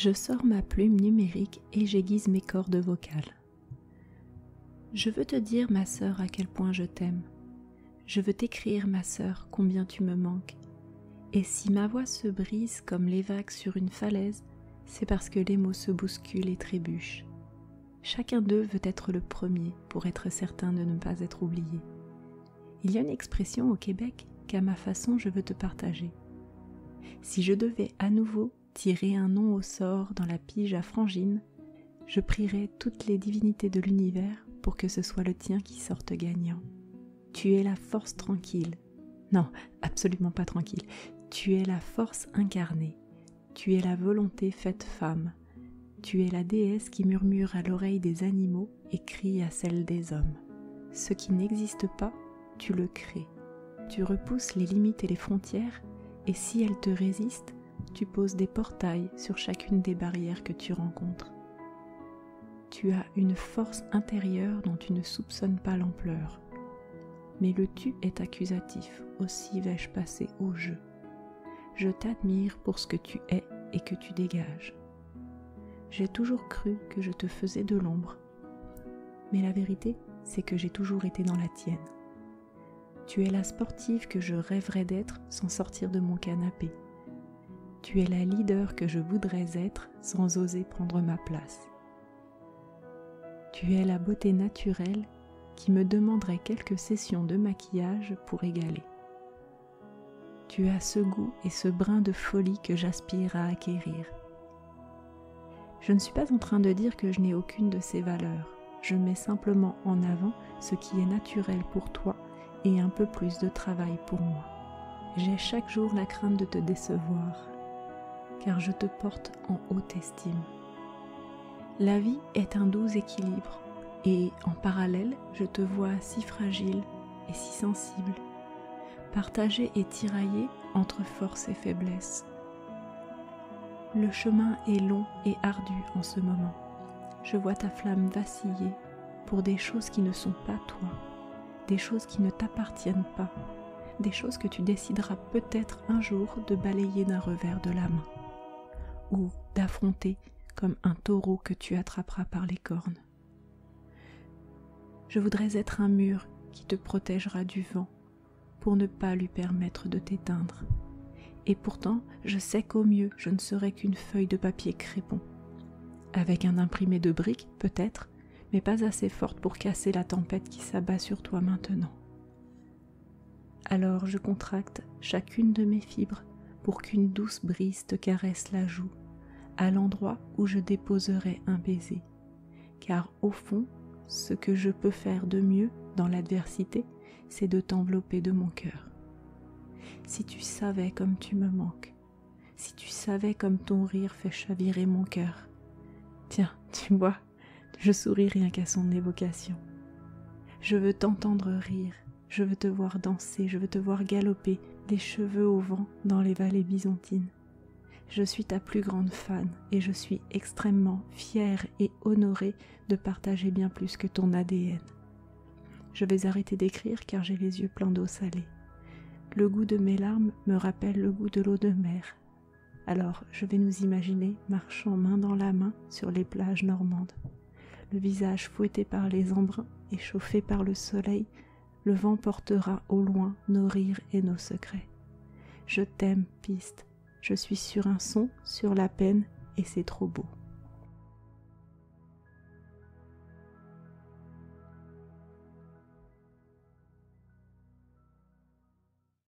Je sors ma plume numérique et j'aiguise mes cordes vocales. Je veux te dire, ma sœur, à quel point je t'aime. Je veux t'écrire, ma sœur, combien tu me manques. Et si ma voix se brise comme les vagues sur une falaise, c'est parce que les mots se bousculent et trébuchent. Chacun d'eux veut être le premier pour être certain de ne pas être oublié. Il y a une expression au Québec qu'à ma façon je veux te partager. Si je devais à nouveau tirer un nom au sort dans la pige à frangine, je prierais toutes les divinités de l'univers pour que ce soit le tien qui sorte gagnant. Tu es la force tranquille. Non, absolument pas tranquille. Tu es la force incarnée. Tu es la volonté faite femme. Tu es la déesse qui murmure à l'oreille des animaux et crie à celle des hommes. Ce qui n'existe pas, tu le crées. Tu repousses les limites et les frontières, et si elles te résistent, tu poses des portails sur chacune des barrières que tu rencontres. Tu as une force intérieure dont tu ne soupçonnes pas l'ampleur. Mais le tu est accusatif, aussi vais-je passer au je. Je t'admire pour ce que tu es et que tu dégages. J'ai toujours cru que je te faisais de l'ombre, mais la vérité, c'est que j'ai toujours été dans la tienne. Tu es la sportive que je rêverais d'être sans sortir de mon canapé. Tu es la leader que je voudrais être sans oser prendre ma place. Tu es la beauté naturelle qui me demanderait quelques sessions de maquillage pour égaler. Tu as ce goût et ce brin de folie que j'aspire à acquérir. Je ne suis pas en train de dire que je n'ai aucune de ces valeurs. Je mets simplement en avant ce qui est naturel pour toi et un peu plus de travail pour moi. J'ai chaque jour la crainte de te décevoir, car je te porte en haute estime. La vie est un doux équilibre, et en parallèle, je te vois si fragile et si sensible, partagée et tiraillée entre force et faiblesse. Le chemin est long et ardu en ce moment. Je vois ta flamme vaciller pour des choses qui ne sont pas toi, des choses qui ne t'appartiennent pas, des choses que tu décideras peut-être un jour de balayer d'un revers de la main, ou d'affronter comme un taureau que tu attraperas par les cornes. Je voudrais être un mur qui te protégera du vent pour ne pas lui permettre de t'éteindre. Et pourtant, je sais qu'au mieux, je ne serai qu'une feuille de papier crépon. Avec un imprimé de briques, peut-être, mais pas assez forte pour casser la tempête qui s'abat sur toi maintenant. Alors je contracte chacune de mes fibres pour qu'une douce brise te caresse la joue, à l'endroit où je déposerai un baiser. Car au fond, ce que je peux faire de mieux dans l'adversité, c'est de t'envelopper de mon cœur. Si tu savais comme tu me manques, si tu savais comme ton rire fait chavirer mon cœur. Tiens, tu vois, je souris rien qu'à son évocation. Je veux t'entendre rire, je veux te voir danser, je veux te voir galoper, les cheveux au vent dans les vallées byzantines. Je suis ta plus grande fan et je suis extrêmement fière et honorée de partager bien plus que ton ADN. Je vais arrêter d'écrire car j'ai les yeux pleins d'eau salée. Le goût de mes larmes me rappelle le goût de l'eau de mer. Alors je vais nous imaginer marchant main dans la main sur les plages normandes. Le visage fouetté par les embruns et chauffé par le soleil, le vent portera au loin nos rires et nos secrets. Je t'aime, piste. Je suis sur un son, sur la peine, et c'est trop beau.